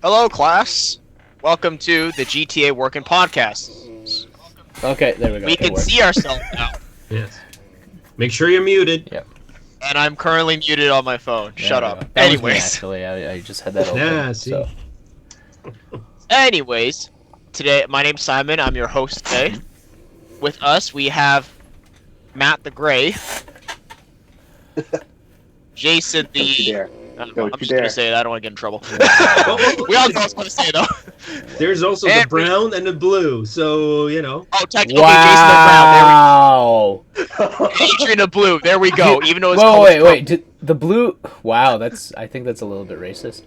Hello, class. Welcome to the GTA Working Podcast. Okay, there we go. We It can worked. see ourselves now, Yes. Make sure you're muted. Yep. and I'm currently muted on my phone. There Shut we up. go. That was me, Anyways, actually, I just had that open. Yeah, see. So. anyways, today my name's Simon. I'm your host today. With us, we have Matt the Gray, Jason Don't you the. dare. I'm Don't just you gonna dare. say it. I don't want to get in trouble. Oh, We all know what I was gonna say though. There's also the And- brown and the blue, so you know. Oh, technically, Jason the Brown. There Wow. we go. Adrian the Blue. There we go. Even though it's Whoa, called wait. Did the blue? Wow, I think that's a little bit racist.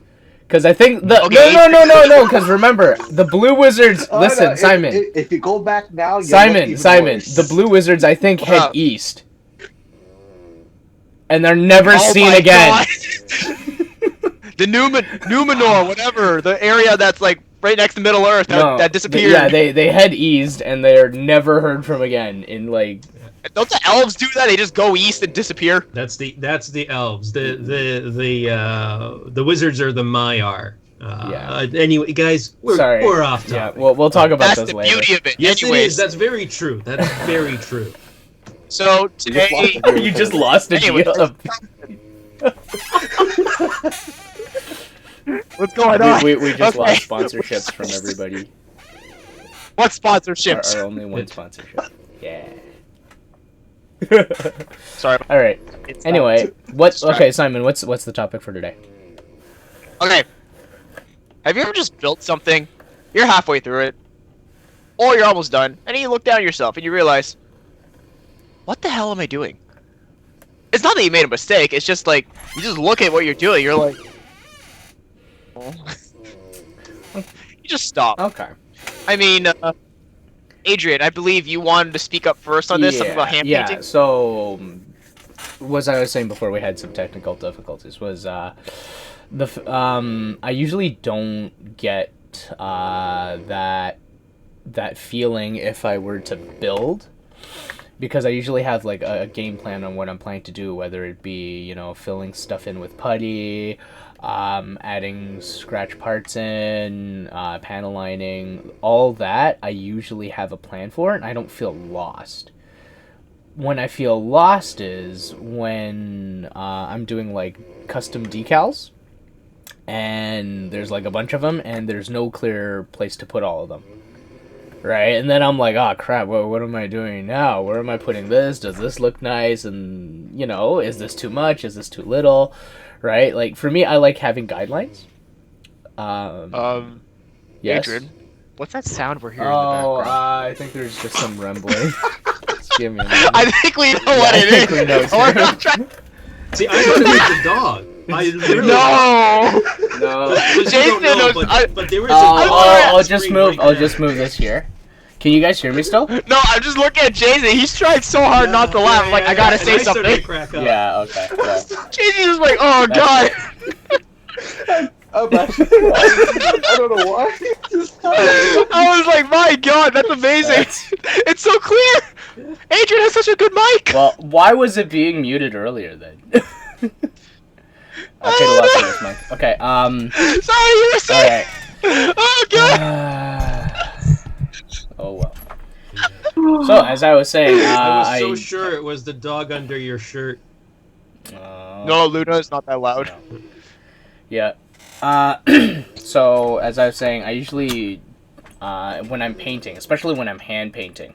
Because I think the Okay. no. Because remember, the Blue Wizards. Oh, Listen, no, Simon. If you go back now, you'll look Simon, even Simon. worse. The Blue Wizards, I think, head Wow. east, and they're never Oh seen my again. God. The Numenor, whatever, the area that's like right next to Middle Earth that disappeared. Yeah, they head east, and they're never heard from again. In like, Don't the elves do that? They just go east and disappear. That's the elves. The wizards are the Maiar. Yeah. Anyway, guys, we're off Yeah, topic. we'll talk about That's this the later. beauty of it. Yes, it Anyways, is. That's very true. That's very true. so today, You just lost a Anyway, GL. what's going on? We just Okay. lost sponsorships from everybody. What sponsorships? Our only one sponsorship. Yeah. Sorry. All right. It's Anyway, what's Sorry. okay, Simon? What's the topic for today? Okay. Have you ever just built something? You're halfway through it, or you're almost done, and then you look down at yourself and you realize, what the hell am I doing? It's not that you made a mistake. It's just like you just look at what you're doing. You're like, oh. You just stop. Okay. I mean, Adrian, I believe you wanted to speak up first on this. Something about hand yeah. painting. So, was I was saying before we had some technical difficulties was I usually don't get that feeling if I were to build, because I usually have like a game plan on what I'm planning to do, whether it be filling stuff in with putty, adding scratch parts in, panel lining, all that. I usually have a plan for it, and I don't feel lost. When I feel lost is when I'm doing like custom decals, and there's like a bunch of them, and there's no clear place to put all of them. Right? And then I'm like, oh crap, what am I doing now? Where am I putting this? Does this look nice? And, is this too much? Is this too little? Right? Like, for me, I like having guidelines. Yes? Adrian, what's that sound we're hearing Oh, in the background? I think there's just some rumbling. Just give me a minute. I think we know what I it think is. we know, too. We're not trying- See, I thought it was the dog. I literally. No. No. But you Jason don't know, knows- but there is a Oh, dog I'll just screen move. right I'll there. just move this here. Can you guys hear me still? No, I'm just looking at Jason. He's trying so hard not to laugh. I'm like, I gotta And say I started something. to crack up. Yeah. Okay. Yeah. Jason's just like, oh god. I'm actually crying. I don't know why. I was like, my god, that's amazing. It's so clear. Adrian has such a good mic. Well, why was it being muted earlier then? Okay, the left of this mic. Okay. Sorry, you were All saying. right. Oh god. Oh well. So as I was saying, I was so sure it was the dog under your shirt. No, Luna is not that loud. Yeah. So as I was saying, I usually, when I'm painting, especially when I'm hand painting,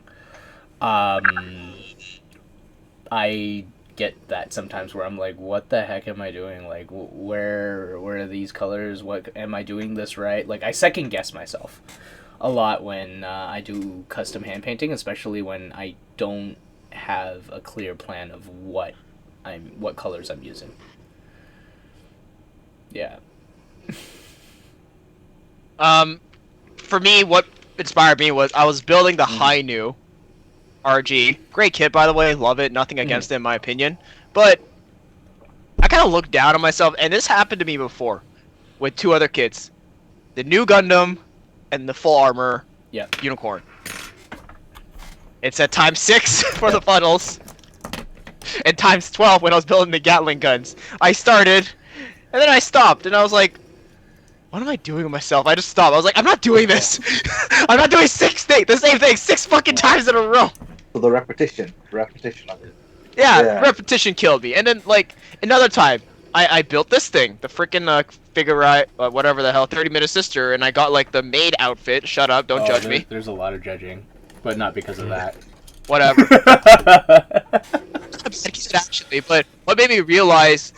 I get that sometimes where I'm like, what the heck am I doing? Like, where are these colors? What am I doing this right? Like, I second guess myself a lot when I do custom hand painting, especially when I don't have a clear plan of what colors I'm using. Yeah. For me, what inspired me was I was building the Hainu RG. Great kit, by the way. Love it. Nothing against it, in my opinion. But I kind of looked down on myself, and this happened to me before with two other kits. The new Gundam and the full armor unicorn. It's at times 6 for the funnels, and times 12 when I was building the Gatling guns. I started, and then I stopped, and I was like, what am I doing with myself? I just stopped. I was like, I'm not doing this. I'm not doing the same thing 6 fucking times in a row. So the repetition of it. Yeah, Yeah. repetition killed me. And then like another time, I built this thing, the freaking figure whatever the hell, 30-minute sister, and I got like the maid outfit. Shut up, don't judge me. There's a lot of judging, but not because of that. Whatever. Actually, but what made me realize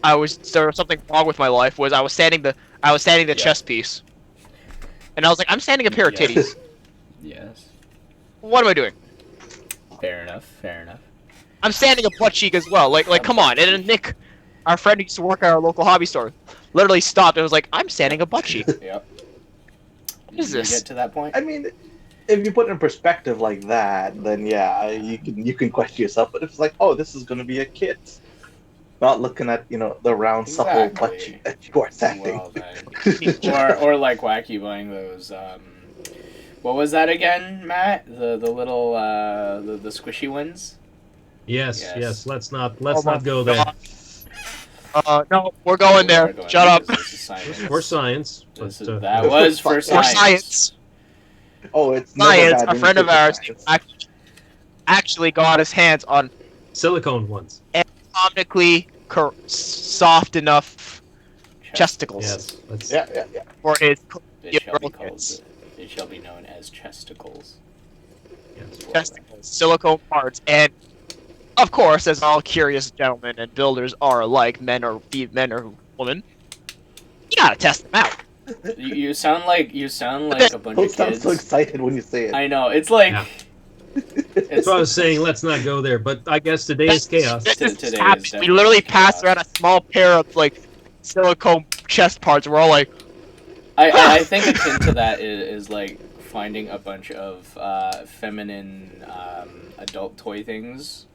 there was something wrong with my life was I was standing the chess piece, and I was like, I'm standing a pair of titties. Yes. What am I doing? Fair enough. I'm standing a butt cheek as well. Like come on. And then Nick, our friend who used to work at our local hobby store, literally stopped and was like, I'm standing a butt cheek. Yep. What is Did you this? get to that point? I mean, if you put it in perspective like that, then yeah, you can question yourself. But if it's like, oh, this is gonna be a kid, not looking at the round supple butt cheek that you are standing. Well, then. or like Wacky buying those. What was that again, Matt? The little the squishy ones. Yes. Let's not my go there. God. No, we're going there. Shut up. This is science. For science. That was for For science. science. Oh, it's never Science, bad a when friend you of put ours science. actually got his hands on Silicone ones. anatomically soft enough chesticles Yes. Let's, Yeah. for his It shall be girl called. kids. It shall be known as chesticles. yes. Testicles, silicone parts, and of course, as all curious gentlemen and builders are alike, men or women, you gotta test them out. You sound like a bunch Don't of sound kids. so excited when you say it. I know. It's like. Yeah. It's, So I was saying, let's not go there. But I guess today is chaos. This is Today is happening. We definitely literally chaos. passed around a small pair of like silicone chest parts. We're all like, I think akin to that is like finding a bunch of feminine adult toy things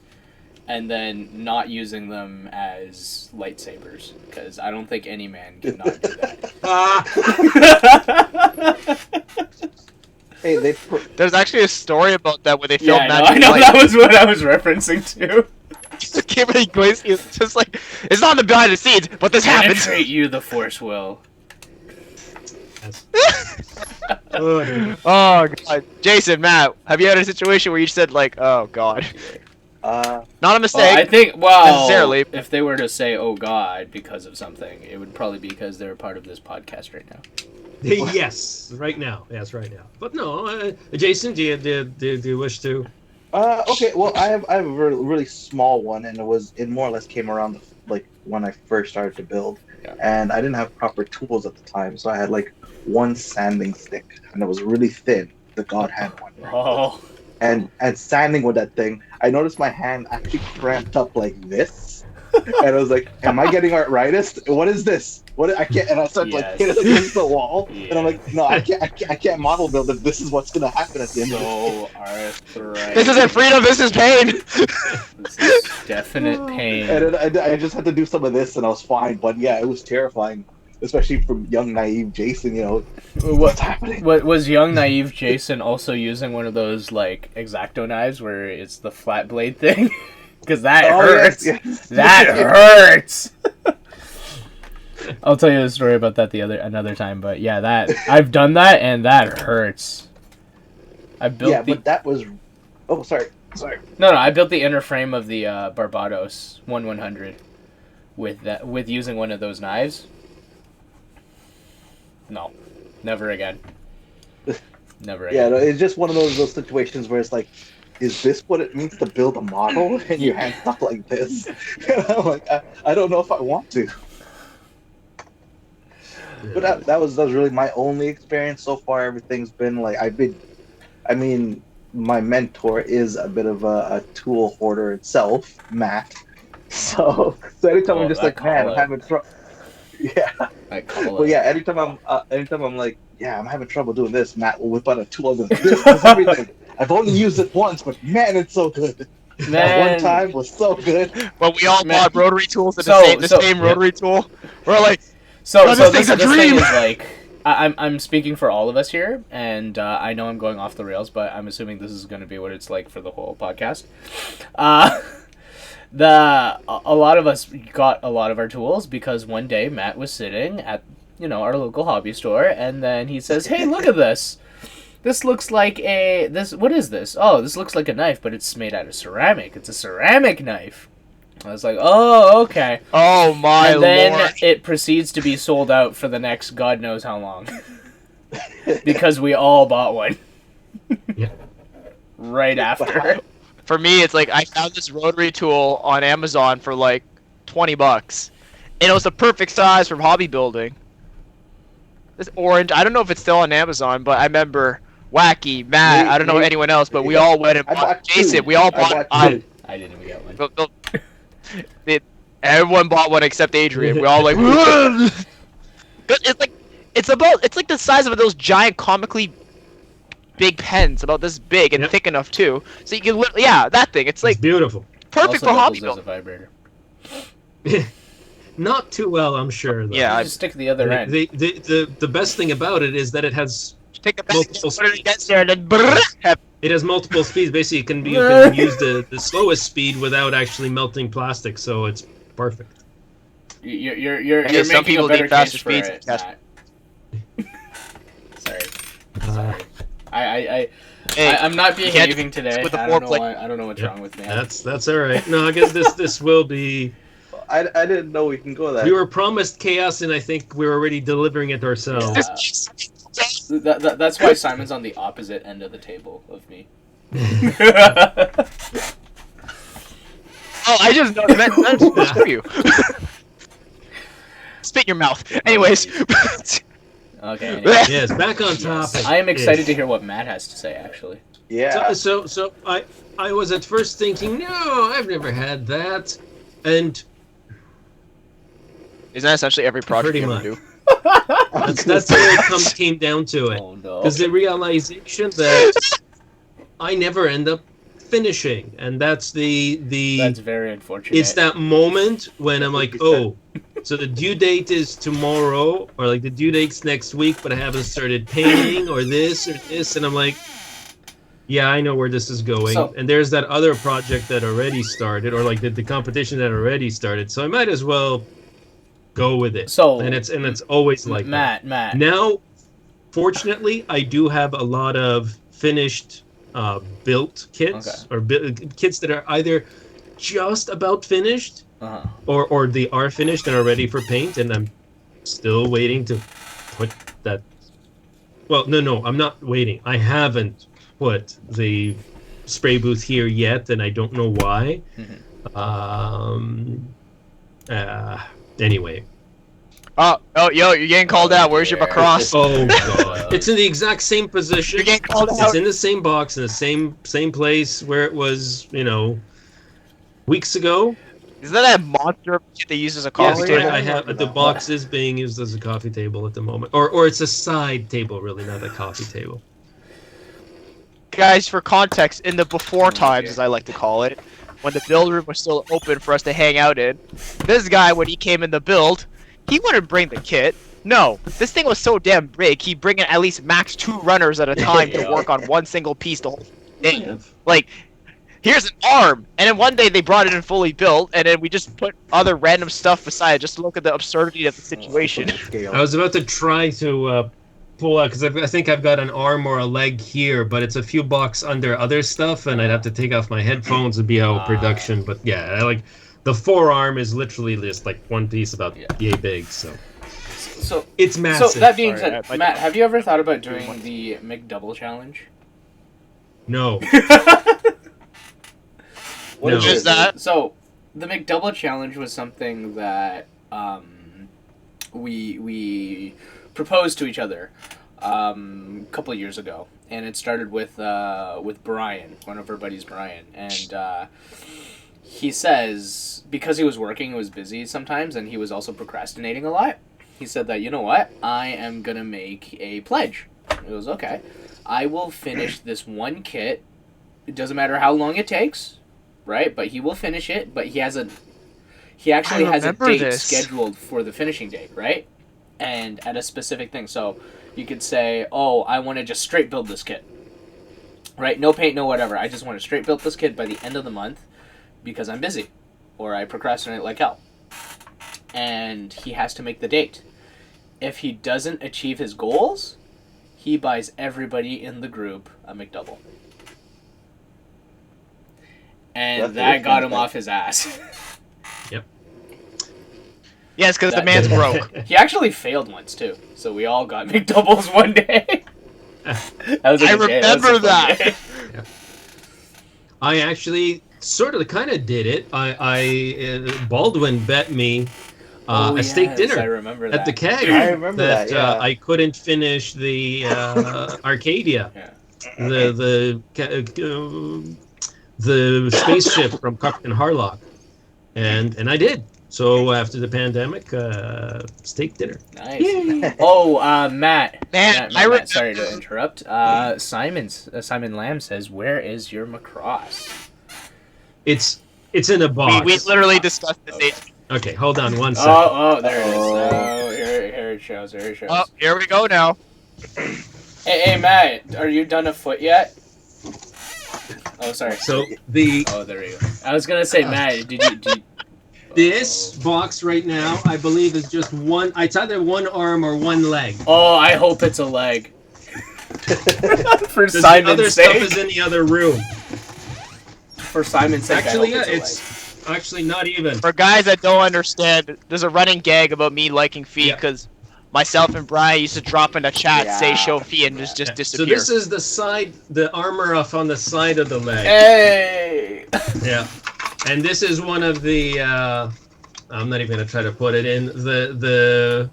and then not using them as lightsabers, because I don't think any man can not do that. Hey, there's actually a story about that where they Yeah, filmed I know that was what I was referencing to. Kimberly Glacy is just like, it's not in the behind the scenes, but this happens. Penetrate you, the Force will. Yes. Oh god, Jason, Matt, have you had a situation where you said like, oh god, not a Well, mistake? I think, necessarily. if they were to say, oh god, because of something, it would probably be because they're a part of this podcast right now. Yes, right now. Yes, right now. But no, Jason, do you wish to? okay. Well, I have a really small one, and it more or less came around like when I first started to build, Yeah. and I didn't have proper tools at the time, so I had like one sanding stick, and it was really thin. The god had one. Oh. And sanding with that thing, I noticed my hand actually cramped up like this, and I was like, "Am I getting arthritis? What is this? What I can't." And I started like hitting it against the wall, and I'm like, "No, I can't model build if this is what's gonna happen at the end of it." So arthritis. This isn't freedom, this is pain. This is definite pain. And then I just had to do some of this, and I was fine. But yeah, it was terrifying, especially from young naive Jason. What's happening? What was young naive Jason also using one of those like X-Acto knives where it's the flat blade thing? Because that hurts. Yes. That hurts. I'll tell you the story about that another time. But yeah, that I've done that and that hurts. I built but that was. Oh, sorry. No, I built the inner frame of the Barbados 100 with using one of those knives. No, never again. Never again. Yeah, no, it's just one of those situations where it's like, is this what it means to build a model? And your hand stuck like this. And I'm like, I don't know if I want to. But that was really my only experience so far. Everything's been like my mentor is a bit of a tool hoarder itself, Matt. So anytime I'm just like, man, I'm having trouble. Yeah. Well, yeah. Anytime I'm like, yeah, I'm having trouble doing this, Matt will whip out a tool and this does everything. I've only used it once, but man, it's so good. That one time was so good. Well, we all bought rotary tools at So- the same rotary tool. We're like, So this this thing's a thing dream! is like, I'm speaking for all of us here, and I know I'm going off the rails, but I'm assuming this is going to be what it's like for the whole podcast. A lot of us got a lot of our tools because one day Matt was sitting at our local hobby store, and then he says, "Hey, look at this. This looks like what is this? Oh, this looks like a knife, but it's made out of ceramic. It's a ceramic knife." I was like, "Oh, okay." Oh my and then lord! It proceeds to be sold out for the next God knows how long, because we all bought one. Yeah. Right after. For me, it's like I found this rotary tool on Amazon for like $20, and it was the perfect size for hobby building. This orange, I don't know if it's still on Amazon, but I remember Wacky, Matt, I don't know anyone else, but we all went and bought. Jason, we all bought. I didn't even get one. Everyone bought one except Adrian. We all like. It's like the size of those giant comically big pens, about this big and thick enough too. So you can that thing. It's like It's beautiful. perfect for hobby as a building. vibrator. Not too well, I'm sure. Though. Yeah, I just stick the other end. The best thing about it is that it has Take the back, multiple put it against there, and then brrrr. It has multiple speeds. Basically, you can use the slowest speed without actually melting plastic, so it's perfect. You're I guess some making people a better need faster case for speeds it, than Matt. Sorry. Hey, I'm not you can't behaving today. with the I don't know foreplay. why. I don't know what's wrong with me. That's all right. No, I guess this will be. I didn't know we can go that. We were promised chaos, and I think we're already delivering it ourselves. That's why Simon's on the opposite end of the table of me. Oh, I just know that's for you. Spit in your mouth. Anyways. Okay. Anyway. Yes, back on topic. I am excited to hear what Matt has to say. Actually. Yeah. So I was at first thinking, no, I've never had that, and Isn't that essentially every project Pretty you much. ever do? that's where it came down to it. Oh no. Because the realization that I never end up finishing, and that's That's very unfortunate. it's that moment when I'm like, oh, so the due date is tomorrow, or like the due date's next week, but I haven't started painting, or this, and I'm like, yeah, I know where this is going. So- And there's that other project that already started, or like the competition that already started, so I might as well go with it. So- and it's always like that. Matt. Now, fortunately, I do have a lot of finished built kits, or kits that are either just about finished, Uh-huh. or they are finished and are ready for paint, and I'm still waiting to put that. Well, no, I'm not waiting. I haven't put the spray booth here yet, and I don't know why. Anyway. Oh, yo, you're getting called out. Where's your Macross? Oh god! It's in the exact same position. You're getting called It's out. in the same box, in the same place where it was, weeks ago. Isn't that a monster they use as a coffee Yes, table? I have the box is being used as a coffee table at the moment, or it's a side table, really, not a coffee table. Guys, for context, in the before times, as I like to call it, when the build room was still open for us to hang out in, this guy, when he came in the build, he wouldn't bring the kit. No, this thing was so damn big, he'd bring in at least max 2 runners at a time to work on one single piece the whole thing. Like, here's an arm! And then one day they brought it in fully built, and then we just put other random stuff beside it just to look at the absurdity of the situation. I was about to try to pull out, because I think I've got an arm or a leg here, but it's a few blocks under other stuff, and I'd have to take off my headphones and be out of production. But yeah, the forearm is literally just like one piece about yay big, so it's massive. So that being Sorry, said, Matt, have you ever thought about doing the McDouble challenge? No. What No. Is that? So, the McDouble challenge was something that we proposed to each other a couple of years ago, and it started with Brian, one of our buddies, Brian, and he says because he was working, he was busy sometimes, and he was also procrastinating a lot. He said that, you know what, I am gonna make a pledge. It was okay. I will finish this one kit. It doesn't matter how long it takes. Right, but he will finish it. But he actually has a date scheduled for the finishing date, right? And at a specific thing. So you could say, "Oh, I want to just straight build this kit." Right? No paint, no whatever. I just want to straight build this kit by the end of the month because I'm busy, or I procrastinate like hell. And he has to make the date. if he doesn't achieve his goals, he buys everybody in the group a McDouble. And that got him off his ass. Yep. Yes, because the man's broke. He actually failed once, too. So we all got McDoubles one day. I remember that. Yeah. I actually sort of kind of did it. Baldwin bet me a steak dinner I remember that. at the keg. I remember that. Yeah. I couldn't finish the Arcadia, the spaceship from Captain Harlock, and I did. So after the pandemic, steak dinner. Nice. Matt. Matt, sorry to interrupt. Simon Lamb says, "Where is your Macross?" It's in a box. We literally discussed this. Okay, hold on one second. Oh, there it is. Oh, here it shows. Oh, here we go now. Hey, Matt, are you done a foot yet? Oh, sorry. So Oh, there you go. I was gonna say, Matt, did you this box right now, I believe, is just one. It's either one arm or one leg. Oh, I hope it's a leg. For The Simon's other sake. stuff is in the other room. For Simon's sake, Actually, I hope it's actually not even. For guys that don't understand, there's a running gag about me liking feet because myself and Brian used to drop in the chat, say show feet, and just So disappear. this is the side, the armor off on the side of the leg. Hey! Yeah, and this is one of the. I'm not even gonna try to put it in the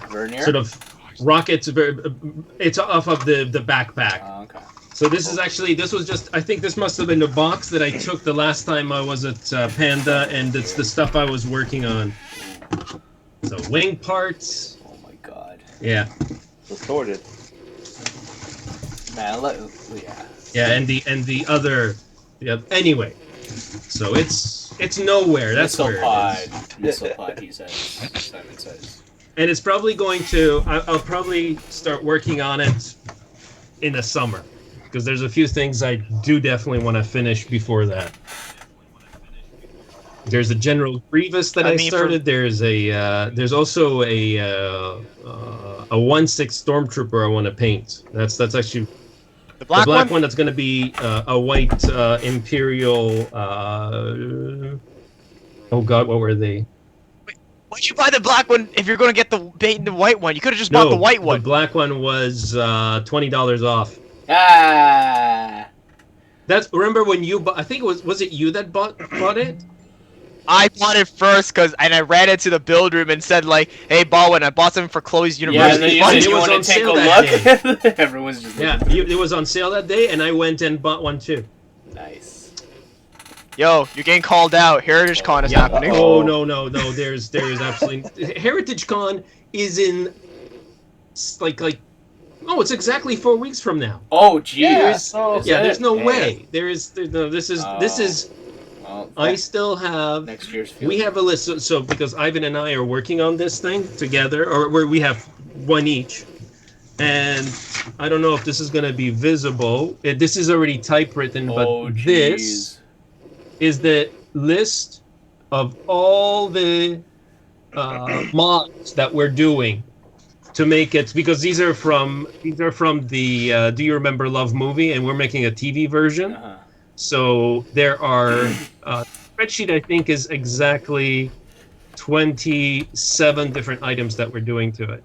Vernier? sort of rockets. It's off of the backpack. Oh, okay. So this was just, I think this must have been the box that I took the last time I was at Panda, and it's the stuff I was working on. So wing parts. Oh my god. Yeah. Distorted. Man, Yeah, and the other. Yeah. Anyway, so it's nowhere. That's Missile where pod. it is. Missile pod, he says. Simon says. And it's probably going to. I'll probably start working on it in the summer, because there's a few things I do definitely want to finish before that. There's a General Grievous that I started. There's also a 1/6 Stormtrooper I want to paint. That's actually the black one that's going to be a white Imperial. Oh God, what were they? Why'd you buy the black one if you're going to get the white one? You could have just bought the white one. The black one was $20 off. Ah. Remember when you bought? I think was it you that bought it? I bought it first and I ran into the build room and said like, "Hey, Baldwin, I bought something for Chloe's university." Yeah, and then you was want on to take sale a that look. Everyone's just it was on sale that day, and I went and bought one too. Nice. Yo, you're getting called out. Heritage Con is happening. Oh no! There's absolutely Heritage Con is in like it's exactly 4 weeks from now. Oh geez. There's no way. This is. Well, I still have. Next year's. We have a list. So because Ivan and I are working on this thing together, or where we have one each, and I don't know if this is going to be visible. This is already typewritten, but this is the list of all the mods that we're doing to make it, because these are from the Do You Remember Love movie, and we're making a TV version. Uh-huh. So there are spreadsheet, I think, is exactly 27 different items that we're doing to it.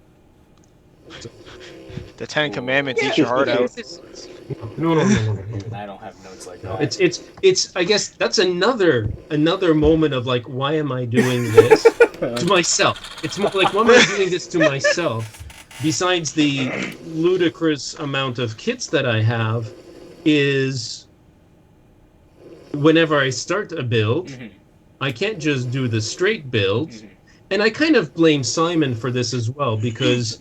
The Ten Commandments eat your heart out. No. I don't have notes like that. It's. I guess that's another moment of like, why am I doing this to myself? It's more like, why am I doing this to myself? Besides the ludicrous amount of kits that I have, is whenever I start a build, I can't just do the straight build. And I kind of blame Simon for this as well, because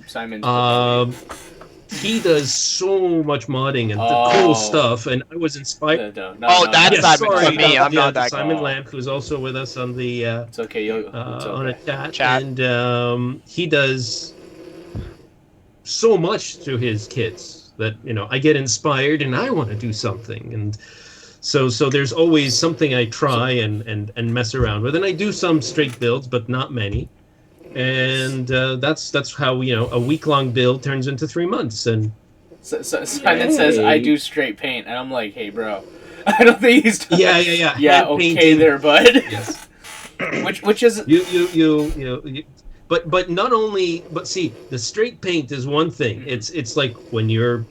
he does so much modding and the cool stuff, and I was inspired. That's Simon for me. I'm not that Simon Lamp, who's also with us on the it's okay. on a chat. And he does so much to his kits that I get inspired and I want to do something. And so there's always something I try and mess around with, and I do some straight builds, but not many. and that's how a week-long build turns into 3 months. And so Simon says I do straight paint, and I'm like, hey, bro, I don't think he's done yeah. Yeah, okay painting. There, bud. Yes. which is but not only, but see, the straight paint is one thing. It's like when you're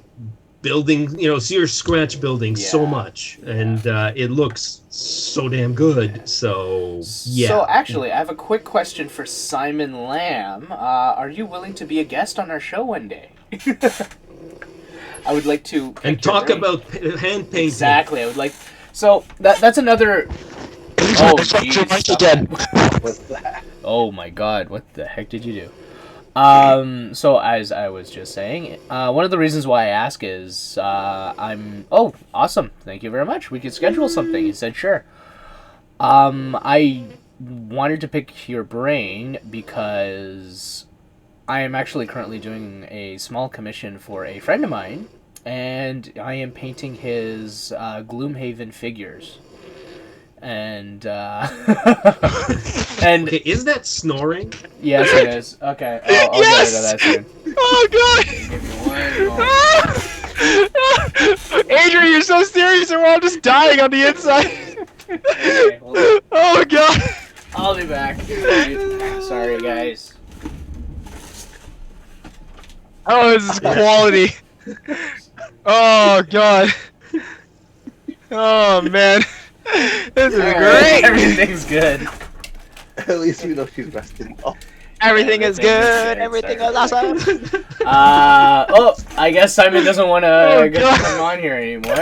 building, so you're scratch building so much, and it looks so damn good. So yeah. So actually, I have a quick question for Simon Lamb. Are you willing to be a guest on our show one day? I would like to talk about hand painting. Exactly, I would like. So that's another. Oh, geez, again. What's that? Oh my God! What the heck did you do? So as I was just saying, one of the reasons why I ask is I'm. Oh, awesome! Thank you very much. We could schedule something. He said sure. I wanted to pick your brain because I am actually currently doing a small commission for a friend of mine, and I am painting his Gloomhaven figures. And and okay, is that snoring? Yes, it is. Okay, I'll get rid of that soon. Oh God! Adrian, you're so serious, and we're all just dying on the inside. Okay, oh God! I'll be back. Sorry, guys. Oh, this is quality. Oh God. Oh man. This is great. Everything's good. At least you know she's resting well. Everything is good. Everything is awesome. I guess Simon doesn't want to come on here anymore.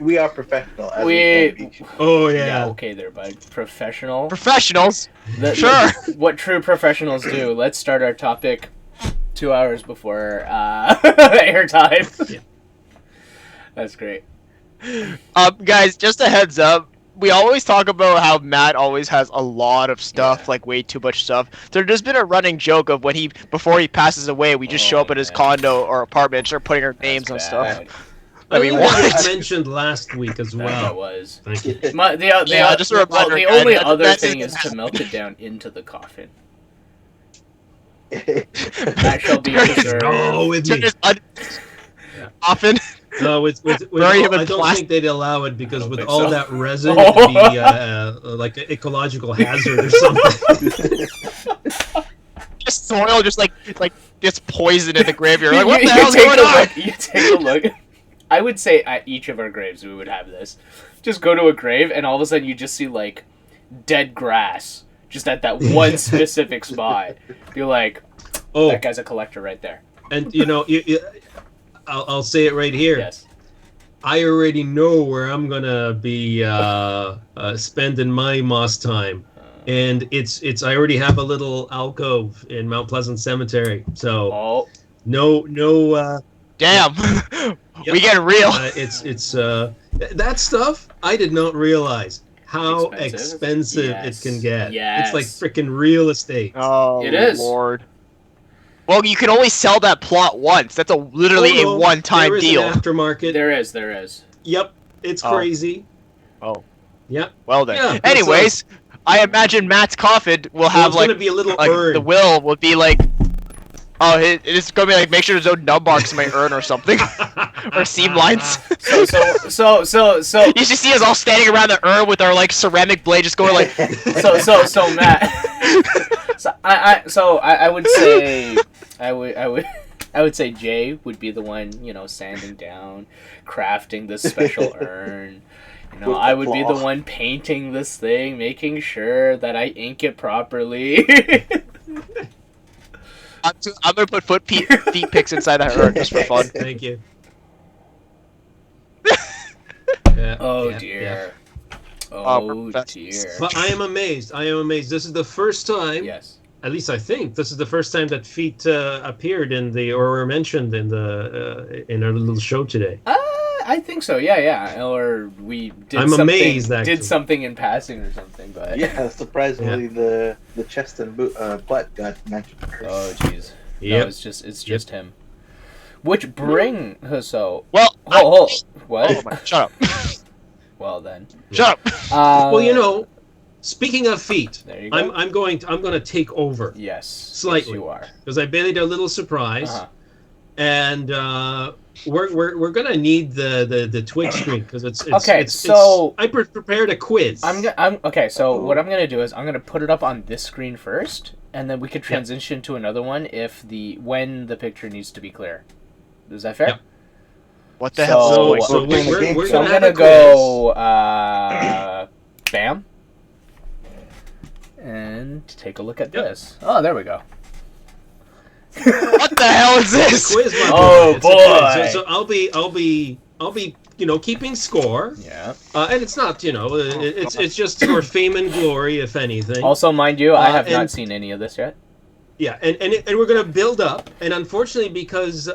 we are professional. Oh yeah. Okay, there, bud. Professional. Professionals. Sure. What true professionals do. Let's start our topic 2 hours before airtime. Yeah. That's great. Guys, just a heads up. We always talk about how Matt always has a lot of stuff, like way too much stuff. There's been a running joke of before he passes away, we just show up at his condo or apartment and start putting our names on stuff. I mean, what was mentioned last week as well. That was. Thank you. Just a reminder. The only other thing is to melt it down into the coffin. That shall be preserved. Oh, with me. Coffin. No, I don't think they'd allow it because with all that resin, it'd be like an ecological hazard or something. Just soil, just like gets poison in the graveyard. Like, what the hell's going on? You take a look. I would say at each of our graves we would have this. Just go to a grave and all of a sudden you just see like dead grass just at that one specific spot. You're like, oh, that guy's a collector right there. And I'll say it right here. Yes. I already know where I'm gonna be spending my moss time, and it's. I already have a little alcove in Mount Pleasant Cemetery. So no. Damn, we get real. It's that stuff. I did not realize how expensive it can get. Yes. It's like freaking real estate. Oh, it is. Lord. Well, you can only sell that plot once. That's literally a one-time deal. An aftermarket. There is. Yep, it's crazy. Oh. Yep. Well then. Yeah, anyways, I imagine Matt's coffin will have gonna be a little urn. The will will be like. Oh, it's gonna be like make sure there's no nub marks in my urn or something, or seam lines. So. You should see us all standing around the urn with our like ceramic blade, just going like. So Matt. I would say I would say Jay would be the one, sanding down, crafting this special urn. I would be the one painting this thing, making sure that I ink it properly. I'm gonna put feet pics inside that urn just for fun. Thank you. Dear. Oh dear. But I am amazed. This is the first time. Yes. At least I think this is the first time that feet appeared or were mentioned in our little show today. I think so. Yeah. Or we did. I'm amazed. Actually. Did something in passing or something, but yeah, surprisingly, the chest and butt got mentioned first. Oh jeez. Yeah. No, it's just him. Which bring so. Well. What? Oh my! Shut up. Well then. Shut up. Well, speaking of feet, There you go. I'm going to take over. Yes. Slightly. Yes, you are. Because I made a little surprise, and we're gonna need the Twitch screen because it's okay. It's, so I prepared a quiz. I'm okay. So what I'm gonna do is I'm gonna put it up on this screen first, and then we could transition to another one when the picture needs to be clear. Is that fair? Yep. What the hell? So we're So I'm gonna gonna go bam, and take a look at this. Oh, there we go. What the hell is this? Quiz, Oh, boy. So I'll be keeping score. Yeah. And it's not it's just for fame and glory, if anything. Also, mind you, I have and- not seen any of this yet. Yeah, and we're gonna build up, and unfortunately because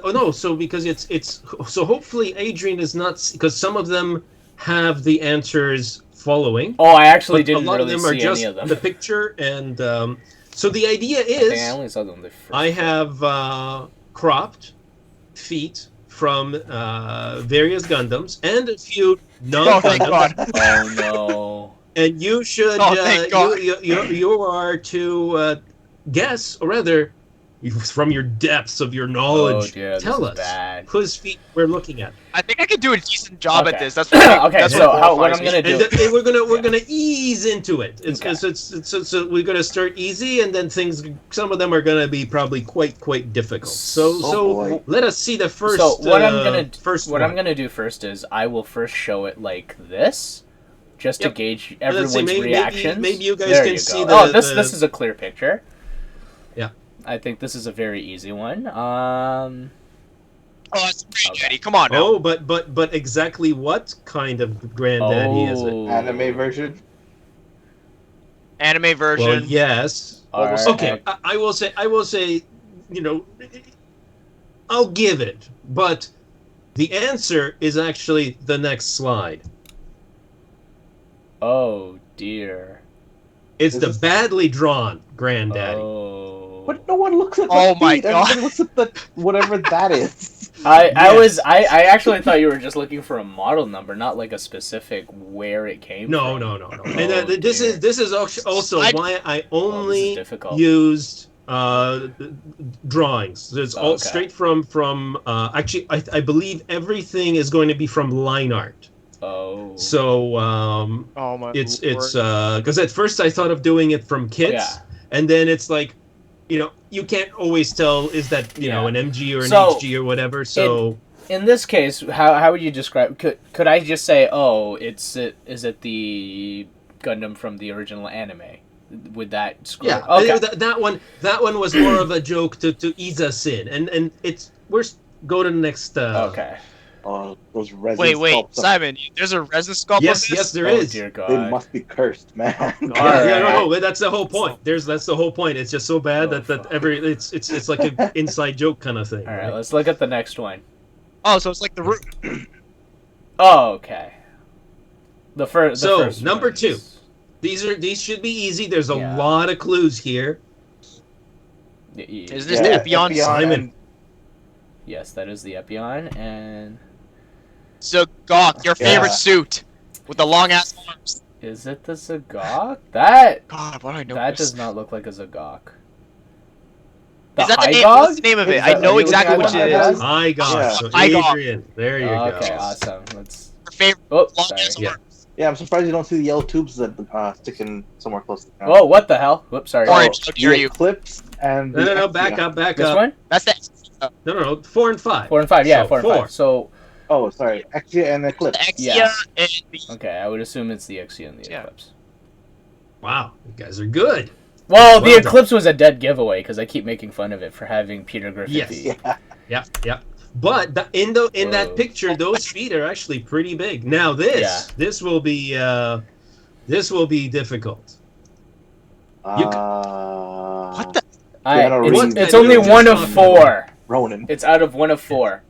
it's hopefully Adrian is not, because some of them have the answers following. Oh, I actually but a didn't lot really of them are see just any of them. the picture, and so the idea I think I is only saw them the first. I have cropped feet from various Gundams and a few Oh, thank non-Gundams. God. Oh no. And you should Oh, thank God. you are to guess, or rather, from your depths of your knowledge, Oh dear, tell this us is bad. whose feet we're looking at. I think I can do a decent job at Okay. this. That's what Okay, that's so what what I'm qualifies gonna me. do? And we're gonna ease into it. Okay. So we're gonna start easy, and then some of them are gonna be probably quite difficult. So boy. let us see the first. So what I'm one. gonna do first is I will first show it like this, just to Yep. gauge And let's everyone's see, reactions. maybe you guys There can you see go. the. This is a clear picture. Yeah. I think this is a very easy one. Oh, that's great, Okay. Eddie. Come on now. Oh, but exactly what kind of granddaddy is it? Anime version. Anime version. Well, yes. Alright. Okay, I will say, I'll give it, but the answer is actually the next slide. Oh dear. It's Is the this- badly drawn granddaddy. Oh. But no one looks at Oh the my feet. God. Everybody looks at the whatever that is. I Yes. actually thought you were just looking for a model number, not like a specific where it came No. from. And Oh, this dear. is also I- why I Oh, this only is difficult. used drawings. It's all Okay. straight from actually I believe everything is going to be from line art. Oh. So Oh my. it's Lord. because at first I thought of doing it from kits, Yeah. and then it's like, you can't always tell, is that Yeah. an MG or an So, HG or whatever. So In this case, how would you describe? Could I just say, oh, is it the Gundam from the original anime? Would that screw? yeah, Okay. that one was more of a joke to ease us in, and go to the next. Okay. Oh, those resin Wait, sculpts. Simon. There's a resin sculpt. Yes, of this? yes, there Oh is. dear They God. must be cursed, man. No, but that's the whole point. That's the whole point. It's just so bad Oh, that fuck. it's like an inside joke kind of thing. All right, let's look at the next one. Oh, so it's like the root. Oh, okay. The first. So, first number one 2. is- These should be easy. There's a Yeah. lot of clues here. Is this Yeah, the Epion? Epion. Simon. Yes, that is the Epion, and So, Gawk, your Yeah. favorite suit with the long ass arms. is it the Zagok? That God, why do I know that this? does not look like a Zagok. The Is that the name? Hygog? What's the name of it? I Is that- know are you exactly looking which at it that? is. My God. Yeah. So Hygog. Adrian, there you Okay, go. awesome. Let's. Your favorite Oh, long sorry. ass Yeah. arms. Yeah, I'm surprised you don't see the yellow tubes that sticking somewhere close to the ground. Whoa, what the hell? Whoops, sorry. Orange. How the dare you? Eclipse and No, the back Epion. up, back This up. one? That's the No, 4 and 5. 4 and 5, yeah, So, 4 and 5. So, Oh, sorry, Exia and Eclipse. Exia Yeah. and the okay, I would assume it's the Exia and the Yeah. Eclipse. Wow, you guys are good. Well, the Well done. Eclipse was a dead giveaway because I keep making fun of it for having Peter Griffin Yes. feet. Yeah. Yeah. But in that Whoa. picture, those feet are actually pretty big. Now this will be difficult. What What the? Keanu It's, Reeves. it's What only kind of one just of 4. Ronan. It's out of 1 of 4.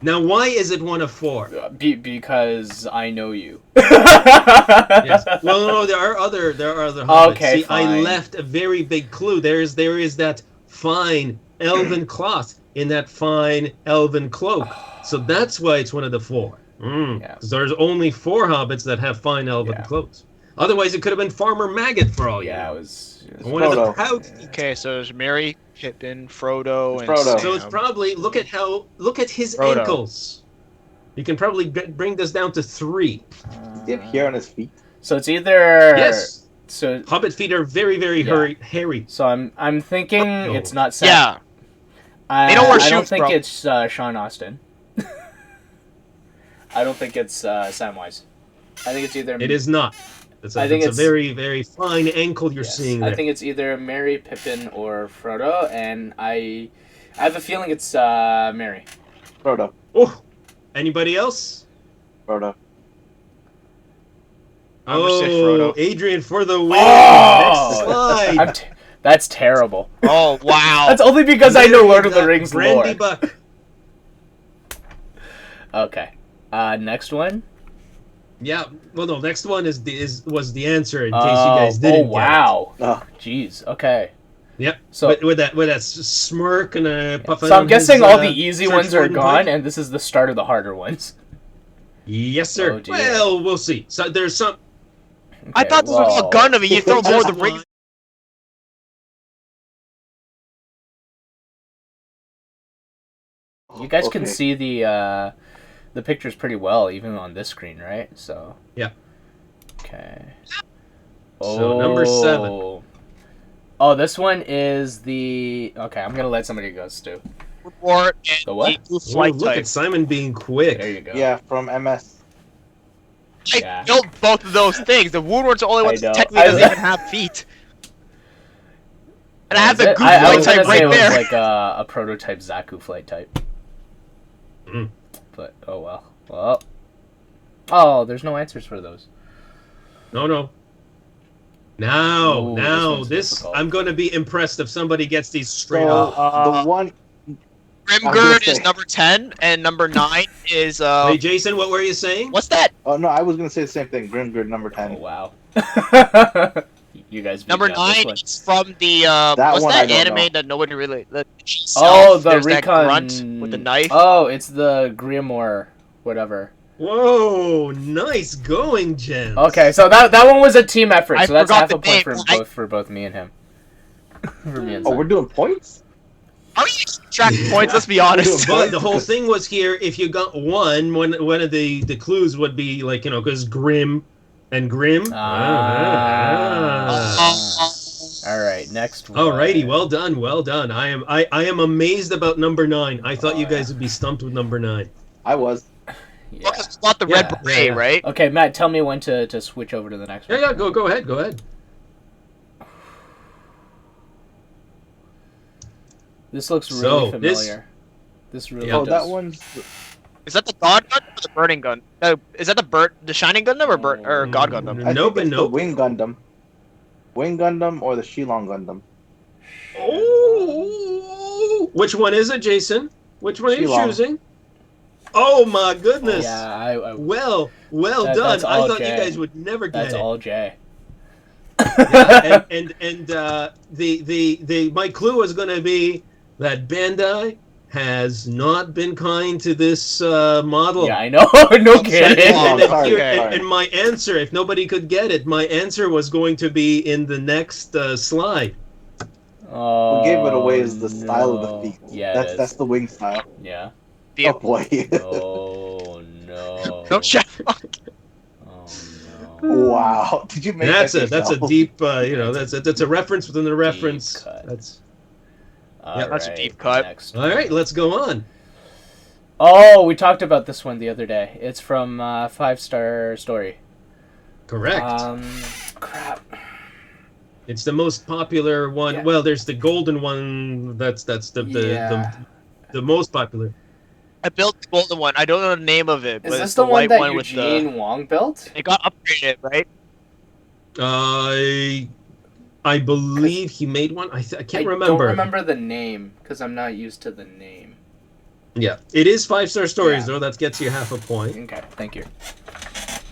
Now, why is it 1 of 4? Because I know you. Yes. Well, no, there are other hobbits. Okay, See, I fine. left a very big clue. There is that fine elven cloth in that fine elven cloak. So that's why it's 1 of the 4. Yeah. 'Cause there's only 4 hobbits that have fine elven Yeah. clothes. Otherwise, it could have been Farmer Maggot for all you Yeah, know. it was One of the Frodo. pouts. Okay, so there's Merry, Pippin, Frodo, and Frodo. Sam. So it's probably look at his Frodo. ankles. You can probably bring this down to 3. Does he have hair on his feet? So it's either Yes. So Hobbit feet are very, very Yeah. hairy. So I'm thinking No. it's not Sam. Yeah. I don't wear I don't shoes, think bro. it's Sean Austin. I don't think it's Samwise. I think it's either. It is not. It's a, I think it's a it's- very, very fine ankle you're Yes, seeing there. I think it's either Merry, Pippin, or Frodo, and I have a feeling it's Merry. Frodo. Oh, anybody else? Frodo. I'm gonna say Frodo. Adrian for the win. Oh! Next slide. That's terrible. Oh wow. That's only because I know Mary Lord of the got Rings Brandy lore. Buck. Okay. Next one. Yeah. Well, no. Next one was the answer in case you guys didn't. Oh wow. Oh. Jeez. Okay. Yep. So with that smirk and a puffing. So I'm on guessing his, all the easy search ones are warden gone, pipe. and this is the start of the harder ones. Yes, sir. Oh, dear. Well, we'll see. So there's some. I Okay, thought this was well, a gun of me. You throw more Just than rings. You guys can Okay. see the pictures pretty well, even on this screen, right? So. Yeah. Okay. So, number 7. Oh, this one is the. Okay, I'm gonna let somebody go, Stu. Report and The what? Blue Ooh, flight look type. at Simon being quick. There you go. Yeah, from MS. I Yeah. built both of those things. The Woundward's the only one I know. that technically doesn't even have feet. And I have Is the it? Goose I flight was type gonna say right it was there. like a prototype Zaku flight type. Mm. But oh well. Well. Oh, there's no answers for those. No. Now, Ooh, this one's this difficult. I'm going to be impressed if somebody gets these straight So up. the one. Grimgird say- is number 10, and number 9 is Wait, Jason, what were you saying? what's that? Oh no, I was gonna say the same thing. Grimgird number 10. Oh wow. You guys. beat Number me on this 9 one. is from the That what's one that I don't anime know. that nobody really Oh, the There's recon. that grunt with the knife. Oh, it's the Grimoire, whatever. Whoa, nice going, Jen. Okay, so that one was a team effort. I So that's forgot half the a point name. for both me and him. For me and Oh, Sam. we're doing points. How are you tracking points? Let's be honest. But the whole thing was here. If you got one of the clues would be like because Grim and Grim. All right, next one. Alrighty, well done. I am amazed about number 9. I thought you guys would be stumped with number 9. I was. Yeah. Well, 'cause it's not the red Yeah, beret, yeah. right? Okay, Matt, tell me when to switch over to the next one. Yeah, go ahead. This looks really So, familiar. This really Yeah. Oh, does. that one's. Is that the God gun or the burning gun? Is that the shining Gundam or God Gundam? I Nope think and it's the nope. Wing Gundam. Wing Gundam or the Shilong Gundam. Oh, which one is it, Jason? Which one are you Shilong. choosing? Oh my goodness! Yeah, I Well That- done. that's I all thought Jay. you guys would never get that's it. all Jay. Yeah, and the my clue was going to be that Bandai has not been kind to this model. Yeah, I know. No And, kidding. and, Oh, sorry, Okay. and my answer, if nobody could get it, my answer was going to be in the next slide. Oh, What gave it away is the style no. of the feet. Yeah, That's the wing style. yeah. The- Oh boy. Oh no. No shit. Oh no. Wow. Did you make That's that a yourself? deep that's a reference within a reference. cut. That's All That's a right, deep cut. Next. all right. Let's go on. Oh, we talked about this one the other day. It's from 5-Star Story. Correct. Crap. It's the most popular one. Yeah. Well, there's the golden one. That's the most popular. I built the golden one. I don't know the name of it, Is but this it's the the one white that one with Eugene the. Wong built? It got upgraded, right? I believe he made one. I can't I remember. don't remember the name because I'm not used to the name. Yeah, it is 5-star stories Yeah. though. That gets you half a point. Okay, thank you.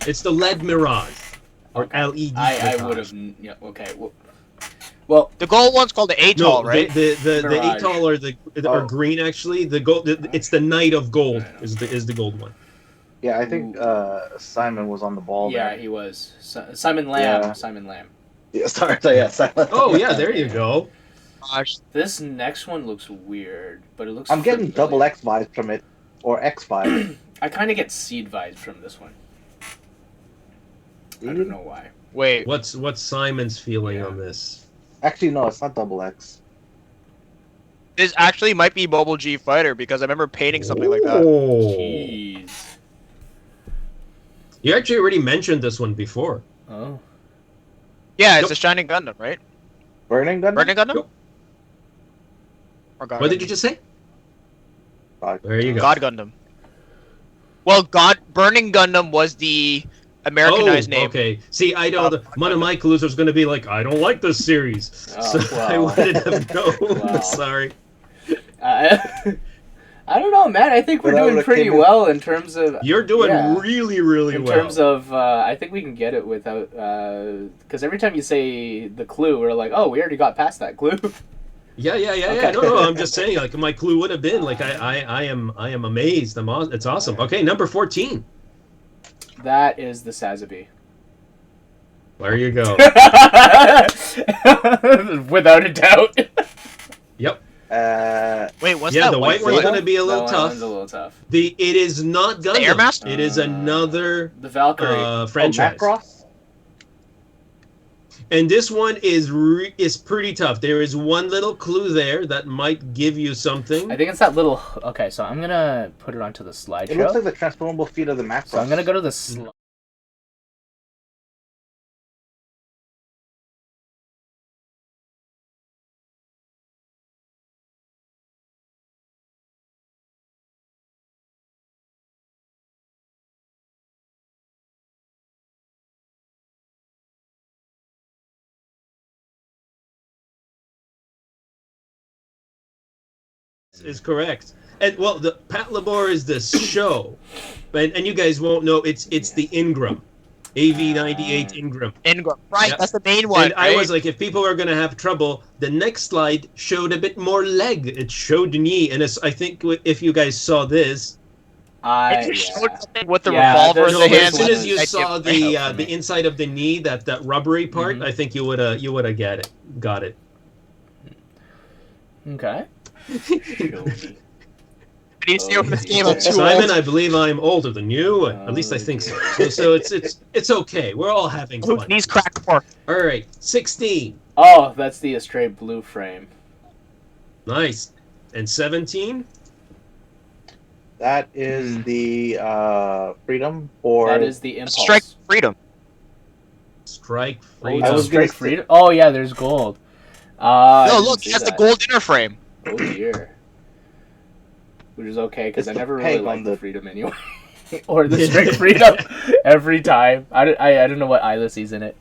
It's the LED Mirage, or Okay. LED. I Mirage. would have. Yeah. Okay. Well, The gold one's called the Atoll, No, right? the Mirage. Atoll or Oh. green actually. The gold. It's the Knight of Gold I know. is the gold one. Yeah, I think Simon was on the ball. Yeah, there. He was. Simon Lamb. Yeah. Simon Lamb. Yeah, sorry. So yeah, Simon. Oh yeah, there you go. Gosh. This next one looks weird, but it looks. I'm getting familiar. double X vibes from it, or X vibes. I kind of get Seed vibes from this one. I don't know why. Wait. What's Simon's feeling on this? Actually, no, it's not double X. This actually might be Mobile G Fighter because I remember painting something like that. Oh. Jeez. You actually already mentioned this one before. Oh. Yeah, it's Nope. a Shining Gundam, right? Burning Gundam. Burning Gundam? Nope. Or God What Gundam? did you just say? God. There you go. God Gundam. Well, Burning Gundam was the Americanized name. Okay. See, I don't. One of my clues was going to be like, I don't like this series, Oh, so wow. I wouldn't have known. Wow. Sorry. I don't know, man. I think we're Well, that doing would've pretty came in- well in terms of. You're doing Yeah. really, really In well. terms of, I think we can get it without, because every time you say the clue, we're like, oh, we already got past that clue. Yeah. Okay. No. I'm just saying, like, my clue would have been like, I am amazed. It's awesome. Okay, number 14. That is the Sazabi. There you go. Without a doubt. Yep. Wait, what's Yeah, that the white one's one? going to be a little That tough. one's a little tough. It is not Gundam. Airmaster? It is another The Valkyrie. franchise. Oh, Macross? And this one is pretty tough. There is one little clue there that might give you something. I think it's that little. Okay, so I'm gonna put it onto the It looks slideshow. like the transformable feet of the Macross. So I'm gonna go to the slide. Is correct. And well, the Pat Labor is the show, and you guys won't know it's the Ingram, AV98 Ingram. Ingram? Right, Yeah. that's the main one. And I right? was like, if people are gonna have trouble, the next slide showed a bit more leg. It showed knee, and I think if you guys saw this, It just showed something with the Yeah, revolver in there's no, the but hand. as soon as you I saw did- the inside of the knee, that rubbery part, Mhm. I think you would have got it. Okay. Did you see over this game? I'm too Simon, old. I believe I'm older than you. At least I think so. So it's okay. We're all having Whose fun. knees cracked more? All right, 16. Oh, that's the Astray Blue frame. Nice. And 17? That is the Freedom, or That is the Impulse. Strike Freedom. Strike Oh, Freedom. I there's was gonna Strike Freedom. Oh yeah, there's gold. No, I look, didn't he see has the that. gold inner frame. Oh dear. Which is okay because It's I the never really peg on liked the the- Freedom anyway, or the Strike Freedom every time. I don't know what Isla sees in it.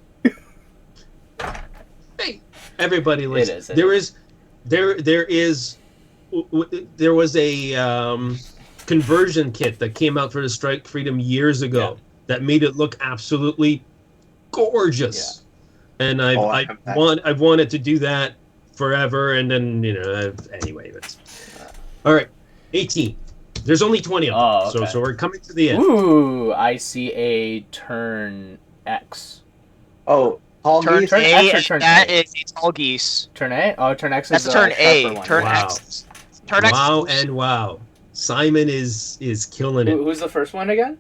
Hey, everybody listen. is, it There was a conversion kit that came out for the Strike Freedom years ago that made it look absolutely gorgeous. And I've wanted to do that forever, and then anyway. That's all right. 18. There's only 20 of them, Oh, okay. so we're coming to the end. Ooh, I see a turn X. oh, Tall Turn Geese? X A, or and turn that A? is a tall geese. Turn A? Oh, turn X That's is a turn A. sharper one. Turn Wow. X. Turn X. Wow is- and wow. Simon is killing it. Who's the first one again?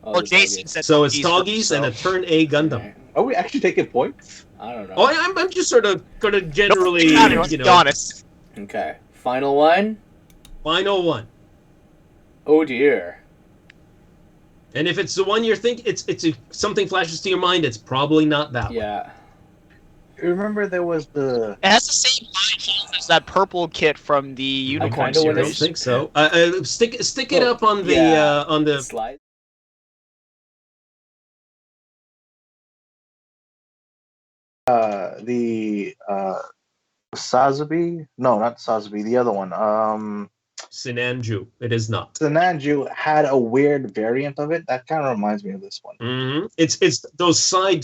Oh, Well, the Jason Doggies. said So it's geese tall first, geese so- and a turn A Gundam. Okay. Are we actually taking points? I don't know. Oh, I'm just sort of generally, Let's be honest. Okay. Final one. final one. Oh dear. And if it's the one you're thinking, something flashes to your mind, it's probably not that one. Yeah. Remember there was the... It has the same line as that purple kit from the Unicorn kinda I wanna don't series. think so. Stick it Oh, up on the yeah. on the. Slide. Sazabi? No, not Sazabi. The other one. Sinanju. It is not. The Nanju had a weird variant of it. That kind of reminds me of this one. Mm-hmm. It's those side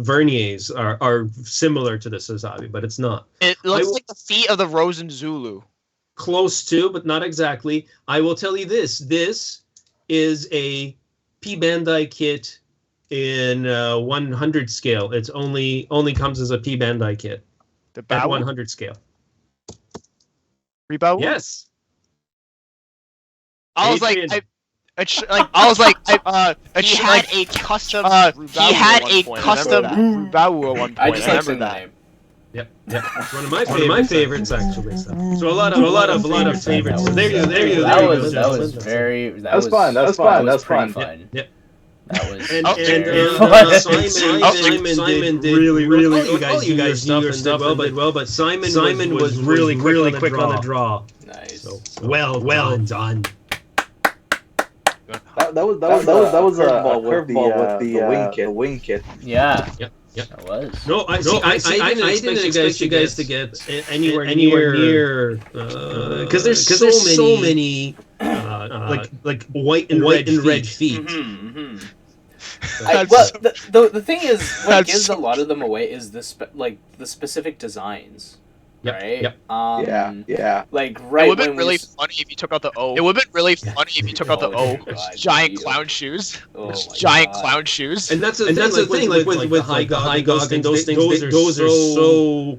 verniers are similar to the Sazabi, but it's not. It looks I- like the feet of the Rosen Zulu. close to, but not exactly. I will tell you this. This is a P Bandai kit in 100 scale. It's only comes as a P Bandai kit. The At Bao? 100 scale. Rebow? Yes. I was like, Adrian. he had a custom Rubau at one point. I just like remember saying the that. name. Yep. It's one of my favorites actually. So a lot of favorites. So there you go. That was very. That was fun. That was fun. That was pretty fun. fun. Yep. That was Simon did really you guys knew your stuff well, but Simon was really quick on the draw. nice. So well done. That was a curveball with the wing kit. Yeah. Yep. That was. No, I didn't expect you guys to get anywhere near because there's so many like white and red feet. Well, the thing is, what gives a lot of them away is the specific designs. Yep, right? yep. Yeah. Like It right would have when been really we... funny if you took out the O. It would have been really funny if you took out the O. God, Giant geez. clown shoes. Oh my Giant God. clown shoes. And that's the thing. Like with high gogs and those things, those are so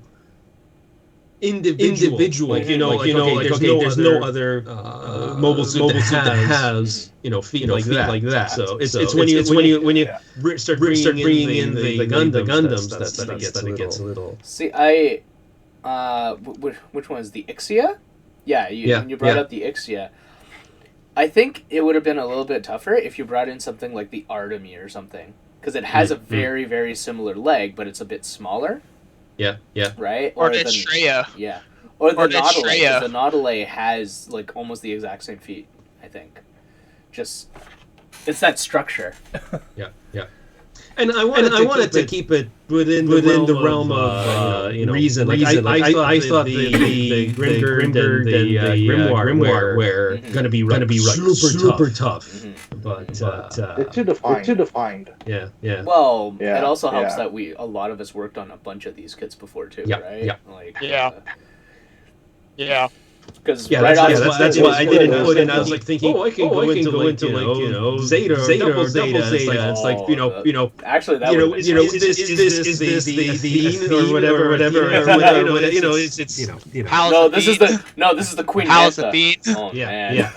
individual. Like there's no other mobile suit that has feet like that. So it's when you start bringing in the Gundams that it gets a little. See, which one is the Ixia? Yeah, when you brought up the Ixia, I think it would have been a little bit tougher if you brought in something like the Artemy or something, because it has a very, very similar leg, but it's a bit smaller. Yeah. Right? Or the Estrella. Yeah. Or the Nautilus. Estrella. The Nautilus has like almost the exact same feet, I think. Just it's that structure. Yeah. And I wanted to keep it within the realm of reason. Like I thought the Grimgird and the Grimoire were gonna be super tough. Mm-hmm. But They're too defined. Yeah. Well, Yeah, it also helps yeah. that a lot of us worked on a bunch of these kits before too, Yeah, right? yeah. Like, Yeah. Because that's why I didn't put in. I was like like thinking, I can go into Zeta or double Zeta. It's like actually that is this the theme or whatever this is the Queen Palace Manta. of Beans. Oh Yeah, man. yeah.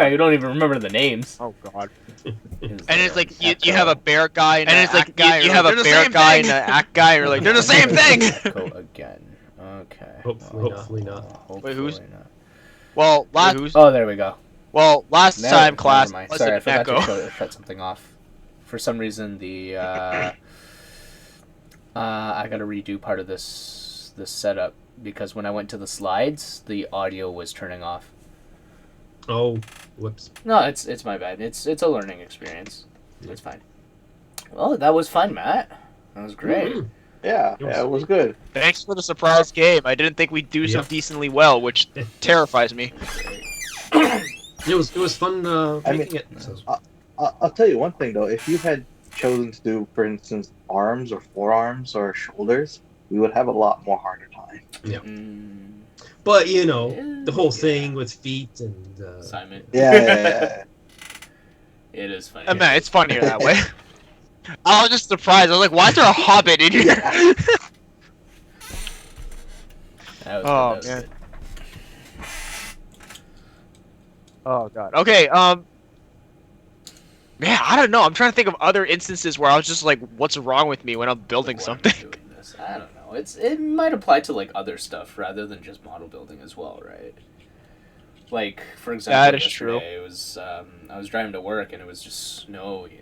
You don't even remember the names. Oh god. And it's like you have a bear guy and an act guy. You have a bear guy and an act guy, or like they're the same thing. Go again. Okay. Hopefully not. Wait, who's- not. Well, Oh, there we go. last time class. Never mind. Listen, Sorry, I forgot Echo. to shut something off. For some reason, the I gotta redo part of this setup because when I went to the slides, the audio was turning off. Oh, whoops. No, it's my bad. It's a learning experience. It's fine. Well, that was fun, Matt. That was great. Mm-hmm. Yeah, it was good. Thanks for the surprise game. I didn't think we'd do so decently well, which terrifies me. It was fun making it. I'll tell you one thing though. If you had chosen to do, for instance, arms or forearms or shoulders, we would have a lot more harder time. Yeah. Mm, But the whole thing with feet and Simon. Yeah. It is funny. Man, it's funnier that way. I was just surprised. I was like, why is there a hobbit in here? That was Oh, good, that was man. good. Oh god. Okay, man, I don't know. I'm trying to think of other instances where I was just like, what's wrong with me when I'm building Why am I something? doing this? I don't know. It might apply to like other stuff rather than just model building as well, right? Like, for example, That is yesterday it was I was driving to work and it was just snowy,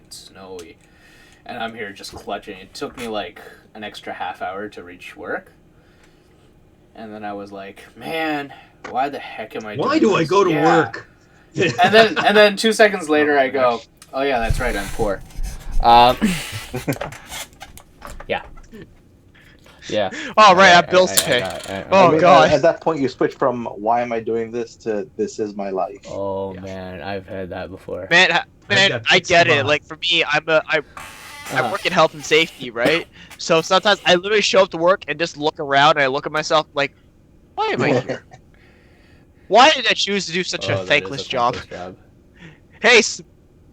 and I'm here just clutching. It took me like an extra half hour to reach work, and then I was like, man, why the heck am I? why doing do I this? go to Yeah. work? And then 2 seconds later, I go, oh yeah, that's right, I'm poor. Yeah. Oh right, I have bills to pay. Oh, God. At that point, you switch from "Why am I doing this?" to "This is my life." Oh man, I've had that before. Man, got I get it. spot. Like for me, I work in health and safety, right? So sometimes I literally show up to work and just look around and I look at myself like, why am I here? Why did I choose to do such a that is thankless job? job. Hey,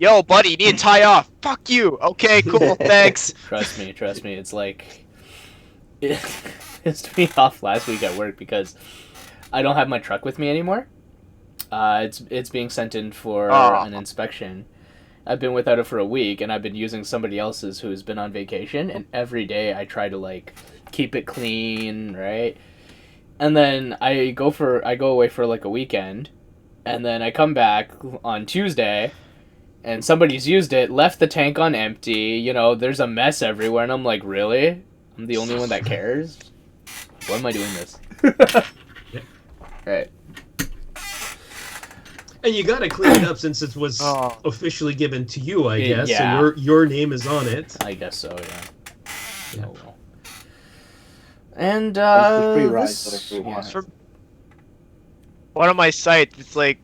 yo, buddy, you need to tie off. Fuck you. Okay, cool, thanks. Trust me. It's like it pissed me off last week at work because I don't have my truck with me anymore. It's being sent in for an inspection. I've been without it for a week, and I've been using somebody else's who's been on vacation. And every day I try to like keep it clean, right? And then I go away for like a weekend, and then I come back on Tuesday, and somebody's used it, left the tank on empty. You know, there's a mess everywhere, and I'm like, really? I'm the only one that cares? Why am I doing this? Right. And you gotta clean it up since it was officially given to you, I guess. Yeah. So your name is on it. I guess so, yeah. Yeah. Oh, well. And free rides, One of my sites, it's like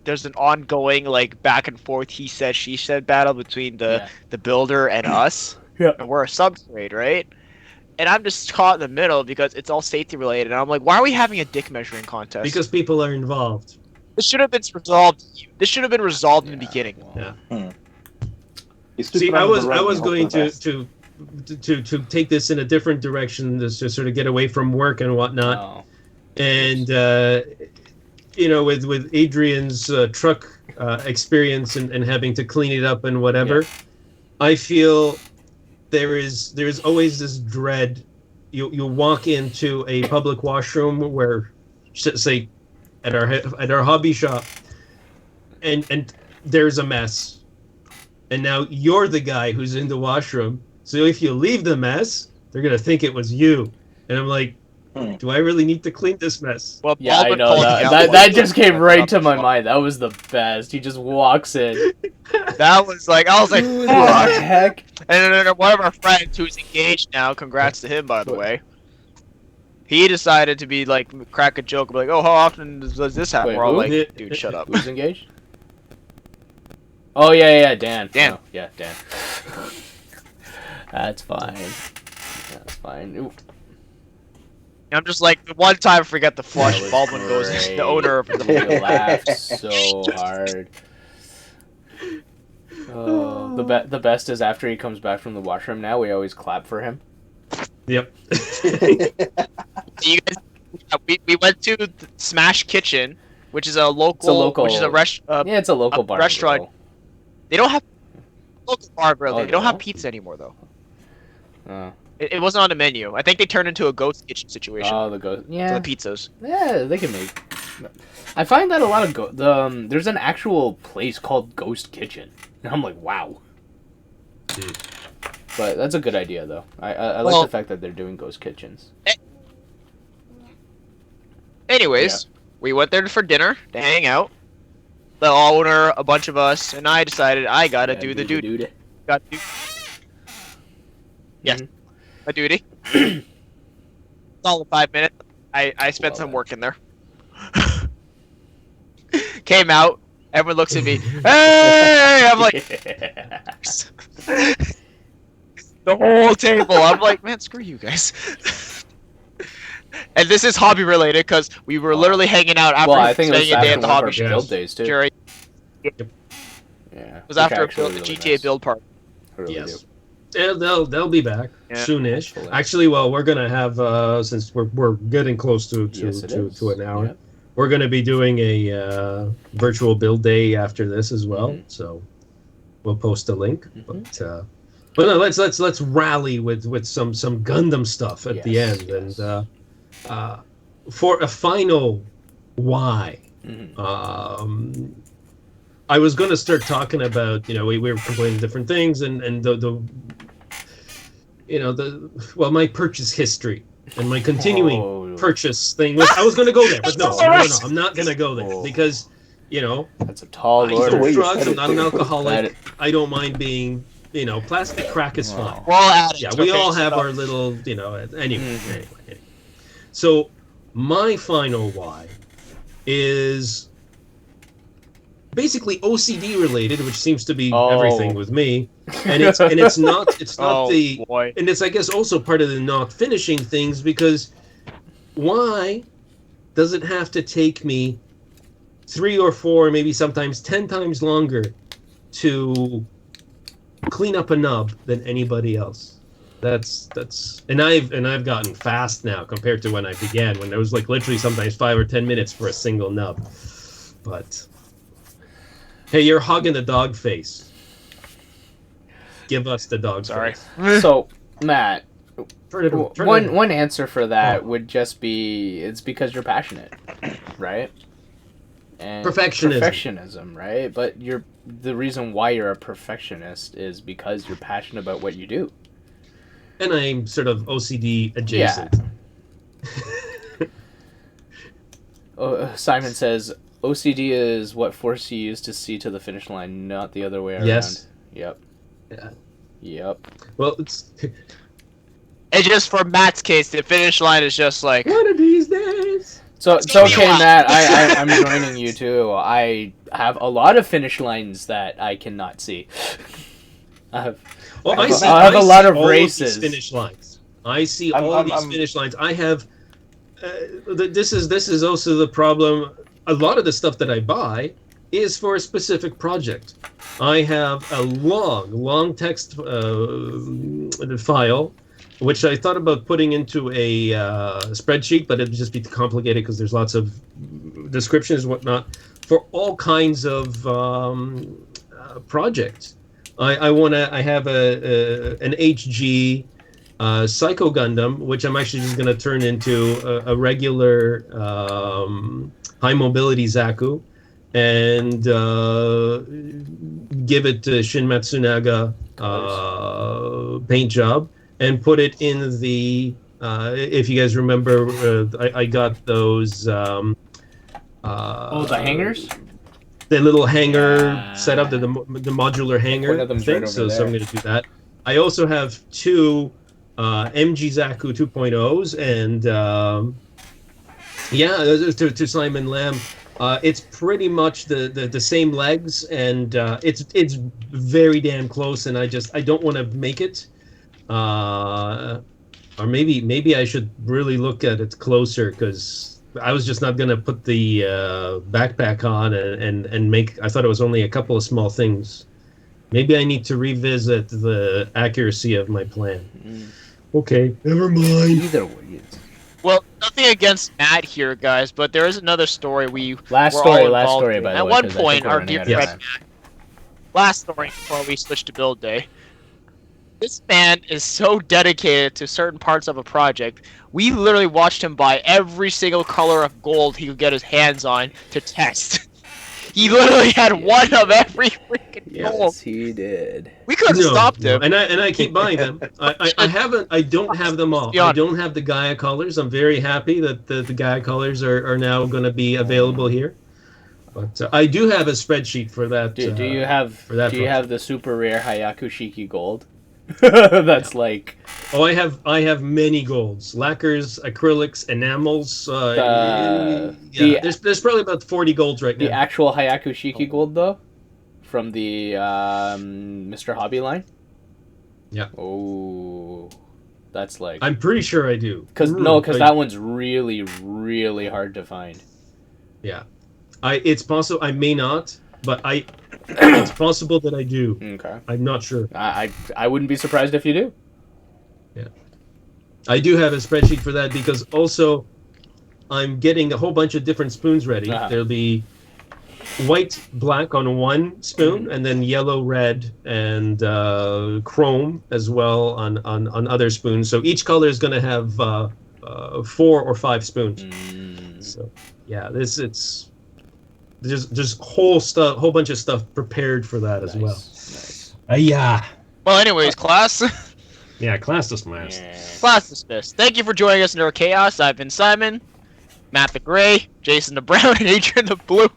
there's an ongoing like back and forth he said she said battle between the builder and us. Yeah. And we're a subgrade, right? And I'm just caught in the middle because it's all safety related. And I'm like, why are we having a dick measuring contest? Because people are involved. This should have been resolved. This should have been resolved in the beginning. Well. Yeah. See, I was going to take this in a different direction, to sort of get away from work and whatnot. Oh. And you know, with Adrian's truck experience and having to clean it up and whatever, I feel there is always this dread. You walk into a public washroom where, say, at our hobby shop, and there's a mess, and now you're the guy who's in the washroom. So if you leave the mess, they're gonna think it was you. And I'm like, do I really need to clean this mess? Well, Yeah, I know that just came right to my mind. That was the best. He just walks in. That was like, I was like, Who the fuck. heck? And then one of our friends who's engaged now, congrats to him, by the way. He decided to be like, crack a joke, be like, oh, how often does this happen? Wait, We're all who? like, dude, shut up. Who's engaged? Oh yeah, Dan. Dan. Oh, yeah, Dan. That's fine. That's fine. Ooh. I'm just like, the one time I forget the flush, That was Baldwin goes in, great. the owner of We the laughed so hard. Oh, the best is after he comes back from the washroom. Now we always clap for him. Yep. You guys, we went to the Smash Kitchen, which is a local, Yeah, it's a local bar and restaurant. grill. They don't have local bar and grill. Oh, They don't have no? pizza anymore though. Oh, It wasn't on the menu. I think they turned into a ghost kitchen situation the ghost. for Yeah, the pizzas. yeah, they can make. I find that a lot of there's an actual place called Ghost Kitchen, and I'm like, wow. Dude. But that's a good idea, though. I Well- like the fact that they're doing ghost kitchens. Anyways, we went there for dinner to hang out. The owner, a bunch of us, and I decided I gotta do the duty. Got to do Yes. Mhm. my duty. It's all in 5 minutes. I spent Love some it. work in there. Came out. Everyone looks at me. Hey! I'm like, the whole table. I'm like, man, screw you guys. And this is hobby related because we were literally hanging out after Well, I think it was spending a day after at the one of hobby our shop. build days too. Jerry, Yeah, it was after the GTA build part. Yes. They'll be back Yeah. soonish. Hopefully. Actually, well, we're gonna have since we're getting close to an hour. Yeah. We're gonna be doing a virtual build day after this as well. Mhm. So we'll post a link. Mhm. But no, let's rally with some Gundam stuff at the Yes, end yes. and for a final why. Mhm. I was going to start talking about, we were complaining different things and the my purchase history and my continuing Oh, purchase thing. I was going to go there, but no, I'm not going to go there Oh. because, That's a tall I order. use drugs. I'm not an alcoholic. That- I don't mind being, plastic crack is fine. We're all addicts. Yeah, we okay, all have stop. our little, anyway. Mhm. So my final why is basically OCD related, which seems to be everything with me. And it's not Oh, the boy. and it's I guess also part of the not finishing things because why does it have to take me 3 or 4, maybe sometimes 10 times longer to clean up a nub than anybody else. That's and I've gotten fast now compared to when I began, when there was like literally sometimes 5 or 10 minutes for a single nub. But hey, you're hogging the dog face. Give us the dog face. So, Matt, turn one answer for that would just be it's because you're passionate, right? And perfectionism, right? But the reason why you're a perfectionist is because you're passionate about what you do. And I'm sort of OCD adjacent. Yeah. Simon says OCD is what force you use to see to the finish line, not the other way around. Yes. Yep. Yeah. Yep. Well, it's just for Matt's case, the finish line is just like one of these days. So it's okay, Matt. I'm joining you too. I have a lot of finish lines that I cannot see. I have a lot of races. Finish lines. I see all of these finish lines. I have. This is also the problem. A lot of the stuff that I buy is for a specific project. I have a long text file, which I thought about putting into a spreadsheet, but it'd just be too complicated because there's lots of descriptions and whatnot for all kinds of projects. I have an HG Psycho Gundam, which I'm actually just going to turn into a regular high mobility Zaku, and give it to Shin Matsunaga paint job, and put it in the. If you guys remember, I got those. The hangers. The little hanger setup, the modular hanger One of them's thing. Right so there. I'm going to do that. I also have 2 MG Zaku 2.0s, and to Simon Lamb, it's pretty much the same legs, and it's very damn close, and I don't want to make it, or maybe I should really look at it closer, because I was just not going to put the backpack on and make. I thought it was only a couple of small things. Maybe I need to revisit the accuracy of my plan. Okay, never mind. Either way. Well, nothing against Matt here, guys, but there is another story Last story, by the way. At one point, our dear friend Matt, last story before we switched to build day. This man is so dedicated to certain parts of a project. We literally watched him buy every single color of gold he could get his hands on to test. He literally had one of every freaking gold. Yes, he did. We couldn't stop him. And I keep buying them. I don't have them all. I don't have the Gaia colors. I'm very happy that the Gaia colors are now going to be available here. But I do have a spreadsheet for that. Do you have the super rare Hayaku Shiki gold? That's like. Oh, I have many golds, lacquers, acrylics, enamels. There's probably about 40 golds right now. The actual Hayaku Shiki gold, though, from the Mr. Hobby line. Yeah. Oh, that's like. I'm pretty sure I do. Because that one's really, really hard to find. Yeah, it's possible I may not, but it's possible that I do. Okay. I'm not sure. I wouldn't be surprised if you do. Yeah. I do have a spreadsheet for that, because also I'm getting a whole bunch of different spoons ready. There'll be white, black on one spoon, and then yellow, red, and chrome as well on other spoons. So each color is going to have 4 or 5 spoons. So yeah, it's there's whole bunch of stuff prepared for that as well. Nice. Yeah. Well, anyways, class. Yeah, class dismissed. Class dismissed. Thank you for joining us in our chaos. I've been Simon, Matt the Gray, Jason the Brown, and Adrian the Blue.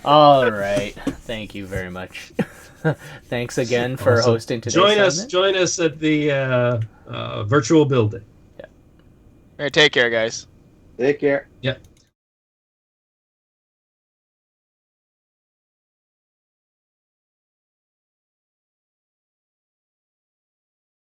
All right. Thank you very much. Thanks again for hosting today's Join us at the virtual building. Yeah. All right, take care, guys. Take care. Yeah.